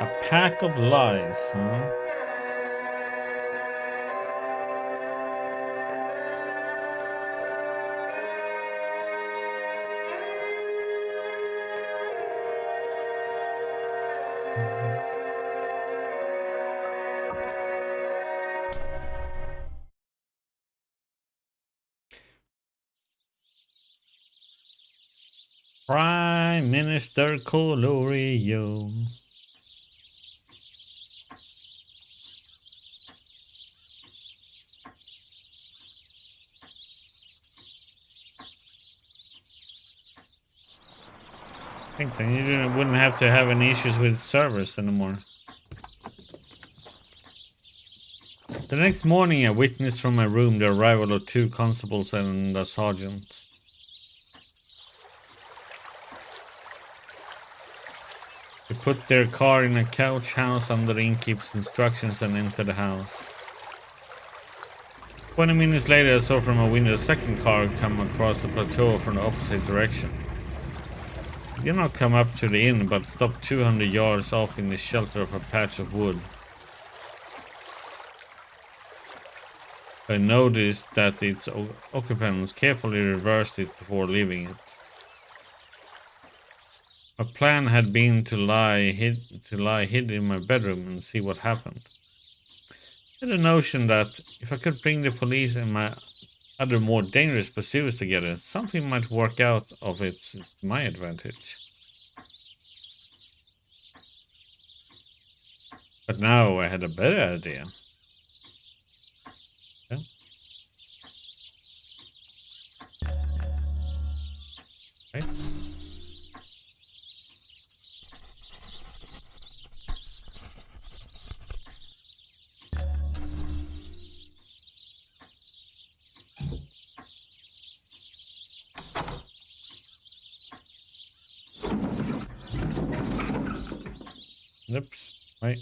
A pack of lies, huh? Prime Minister Colorio. I think then you wouldn't have to have any issues with servers anymore. The next morning, I witnessed from my room the arrival of 2 constables and a sergeant. They put their car in a couch house under the innkeeper's instructions and entered the house. 20 minutes later, I saw from a window a second car come across the plateau from the opposite direction. It did not come up to the inn, but stopped 200 yards off in the shelter of a patch of wood. I noticed that its occupants carefully reversed it before leaving it. My plan had been to lie hid in my bedroom and see what happened. I had a notion that if I could bring the police and my other more dangerous pursuers together, something might work out of it to my advantage. But now I had a better idea. Yeah. Right. Oops. Right.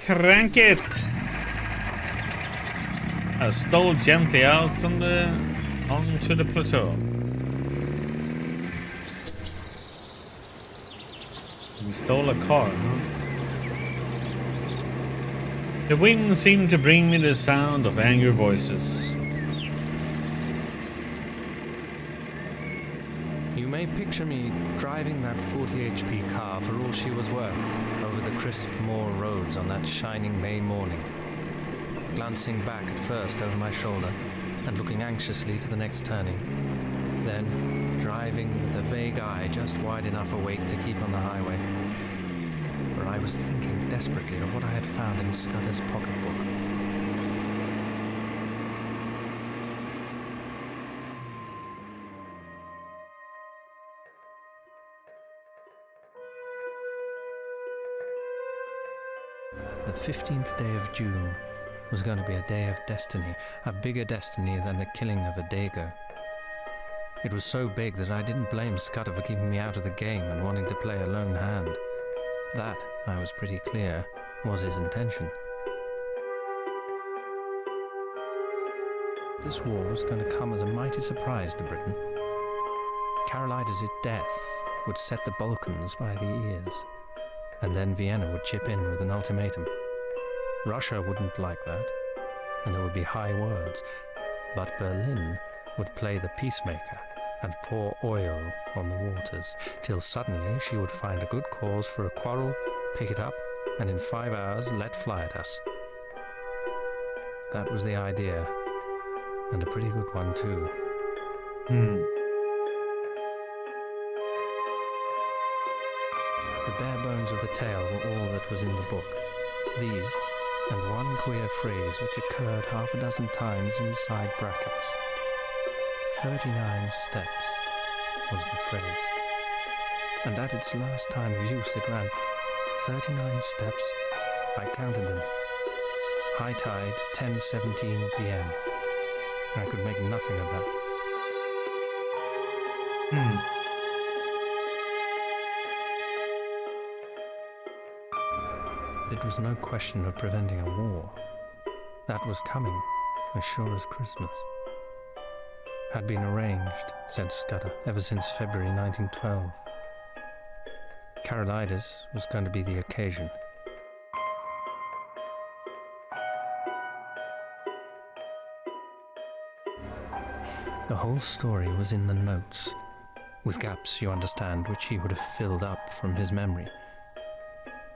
Crank it! I stole gently out onto the plateau. We stole a car, huh? The wind seemed to bring me the sound of angry voices. You may picture me driving that 40 HP car for all she was worth over the crisp moor roads on that shining May morning, glancing back at first over my shoulder and looking anxiously to the next turning, then driving with a vague eye just wide enough awake to keep on the highway, for I was thinking desperately of what I had found in Scudder's pocketbook. The 15th day of June was going to be a day of destiny, a bigger destiny than the killing of a Dago. It was so big that I didn't blame Scudder for keeping me out of the game and wanting to play a lone hand. That, I was pretty clear, was his intention. This war was going to come as a mighty surprise to Britain. Carolides' death would set the Balkans by the ears, and then Vienna would chip in with an ultimatum. Russia wouldn't like that, and there would be high words, but Berlin would play the peacemaker and pour oil on the waters, till suddenly she would find a good cause for a quarrel, pick it up, and in 5 hours let fly at us. That was the idea, and a pretty good one too. The bare bones of the tale were all that was in the book. These, and one queer phrase which occurred half a dozen times inside brackets. 39 steps was the phrase. And at its last time of use it ran, 39 steps, I counted them. High tide, 10:17 p.m. I could make nothing of that. It was no question of preventing a war. That was coming, as sure as Christmas. Had been arranged, said Scudder, ever since February 1912. Carolides was going to be the occasion. The whole story was in the notes, with gaps, you understand, which he would have filled up from his memory.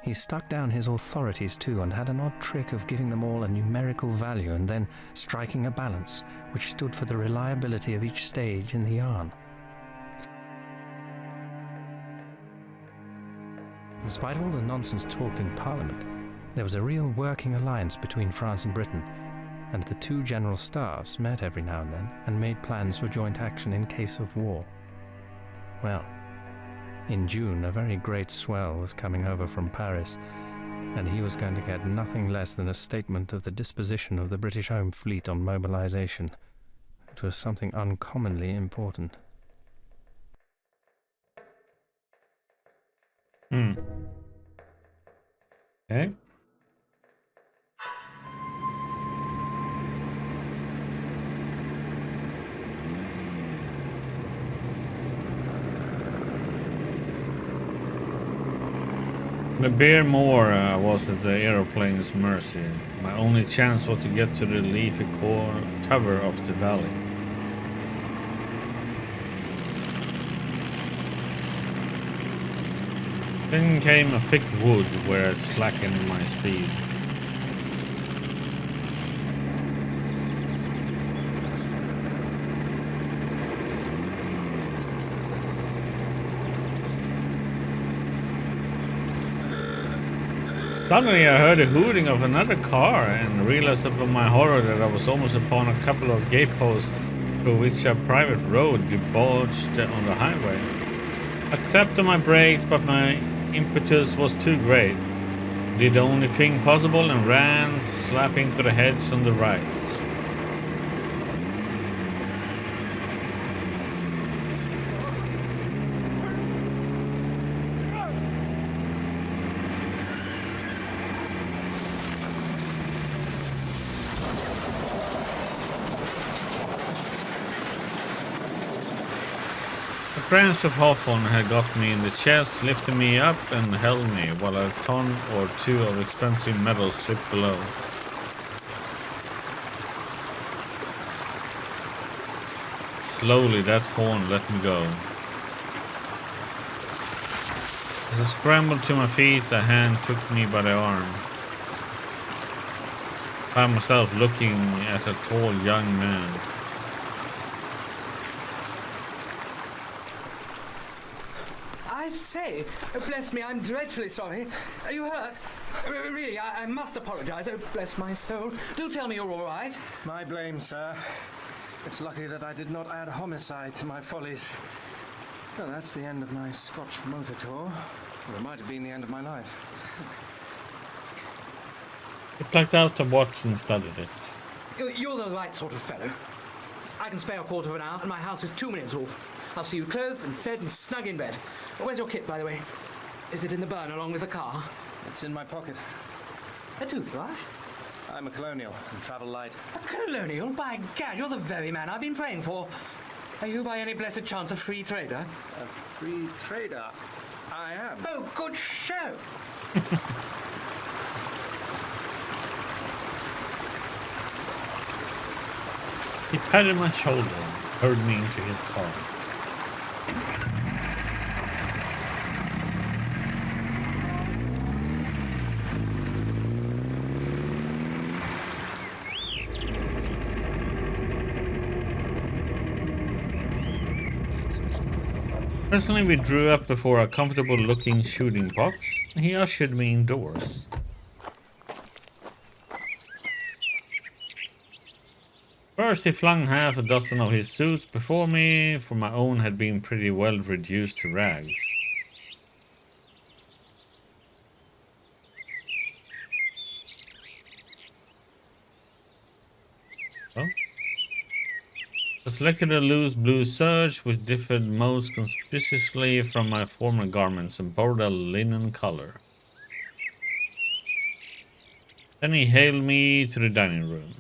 He stuck down his authorities too, and had an odd trick of giving them all a numerical value and then striking a balance, which stood for the reliability of each stage in the yarn. Despite all the nonsense talked in Parliament, there was a real working alliance between France and Britain, and the two general staffs met every now and then and made plans for joint action in case of war. Well, in June, a very great swell was coming over from Paris, and he was going to get nothing less than a statement of the disposition of the British Home Fleet on mobilization. It was something uncommonly important. Okay. The Bear Moor was at the aeroplane's mercy. My only chance was to get to the leafy cover of the valley. Then came a thick wood where I slackened my speed. Suddenly I heard a hooting of another car and realized upon my horror that I was almost upon a couple of gate posts through which a private road debouched on the highway. I clapped on my brakes, but my impetus was too great. Did the only thing possible and ran, slapping to the hedge on the right. The branch of hawthorn had got me in the chest, lifted me up and held me, while a ton or two of expensive metal slipped below. Slowly that thorn let me go. As I scrambled to my feet, a hand took me by the arm. I found myself looking at a tall young man. I say, bless me, I'm dreadfully sorry. Are you hurt? Really, I must apologize. Oh, bless my soul. Do tell me you're all right. My blame, sir. It's lucky that I did not add homicide to my follies. Well, that's the end of my Scotch motor tour. Or it might have been the end of my life. He plucked out the watch and studied it. You're the right sort of fellow. I can spare a quarter of an hour, and my house is 2 minutes off. I'll see you clothed and fed and snug in bed. Where's your kit, by the way? Is it in the burn along with the car? It's in my pocket. A toothbrush? I'm a colonial and travel light. A colonial? By gad, you're the very man I've been praying for. Are you by any blessed chance a free trader? A free trader? I am. Oh, good show. He patted my shoulder and hurried me into his car. Presently we drew up before a comfortable-looking shooting box, and he ushered me indoors. First he flung half a dozen of his suits before me, for my own had been pretty well reduced to rags. Oh. I selected a loose blue serge which differed most conspicuously from my former garments and borrowed a linen color. Then he hailed me to the dining room.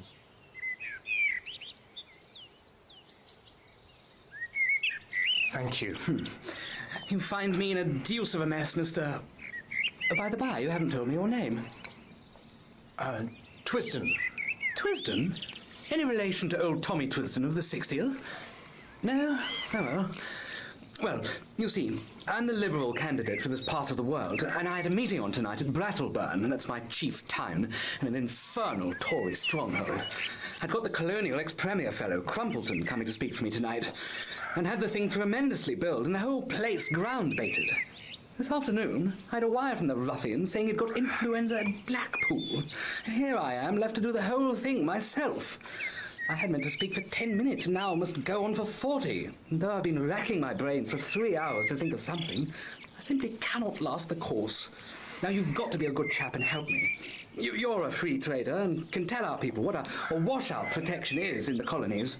Thank you. You find me in a deuce of a mess, Mr. By the by, you haven't told me your name. Twiston. Twisden? Any relation to old Tommy Twisden of the 60th? No? Oh well. Well, you see, I'm the Liberal candidate for this part of the world, and I had a meeting on tonight at Brattleburn, and that's my chief town, in an infernal Tory stronghold. I'd got the colonial ex-premier fellow, Crumpleton, coming to speak for me tonight, and had the thing tremendously billed, and the whole place ground-baited. This afternoon, I had a wire from the ruffian saying he'd got influenza at Blackpool. And here I am, left to do the whole thing myself. I had meant to speak for 10 minutes, and now must go on for 40. And though I've been racking my brains for 3 hours to think of something, I simply cannot last the course. Now, you've got to be a good chap and help me. You're a free trader and can tell our people what a washout protection is in the colonies.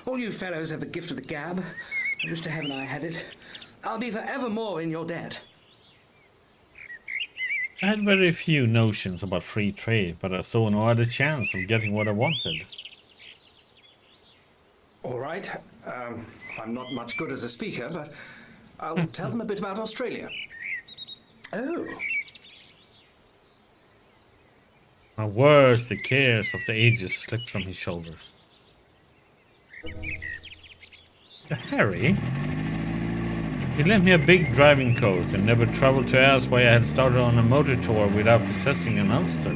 All you fellows have the gift of the gab. I wish to heaven I had it. I'll be forever more in your debt. I had very few notions about free trade, but I saw no other chance of getting what I wanted. All right. I'm not much good as a speaker, but I'll tell them a bit about Australia. Oh. My words, the cares of the ages slipped from his shoulders. Harry? He lent me a big driving coat and never troubled to ask why I had started on a motor tour without possessing an ulster.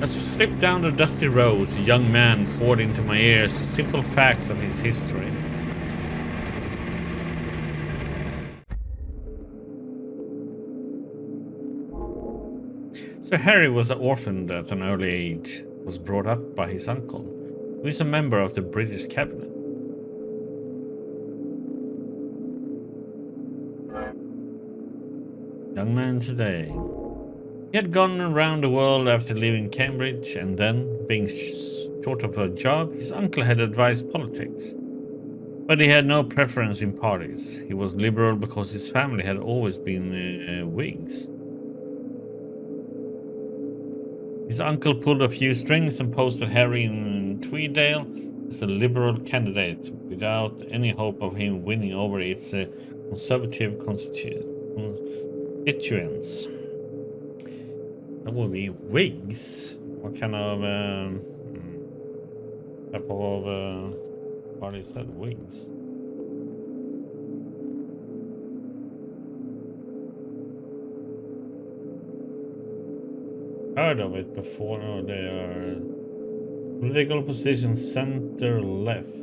As we slipped down the dusty roads, a young man poured into my ears the simple facts of his history. Sir Harry was orphaned at an early age, was brought up by his uncle, who is a member of the British cabinet. Young man today. He had gone around the world after leaving Cambridge, and then, being short of a job, his uncle had advised politics. But he had no preference in parties. He was liberal because his family had always been Whigs. His uncle pulled a few strings and posted Harry in Tweeddale as a Liberal candidate, without any hope of him winning over its Conservative constituents. That would be Whigs. What kind of type of party is that? Whigs. Heard of it before. No, they are political position center left.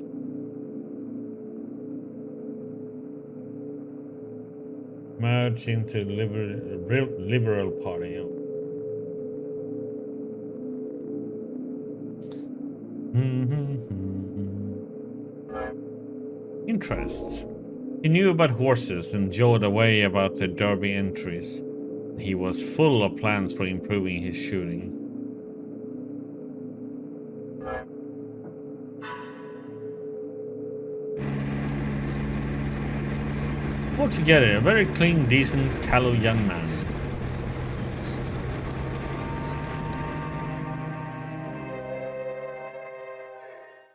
Merge into liberal party. Yeah. Interests. He knew about horses and jawed away about the Derby entries. He was full of plans for improving his shooting. Altogether, a very clean, decent, callow young man.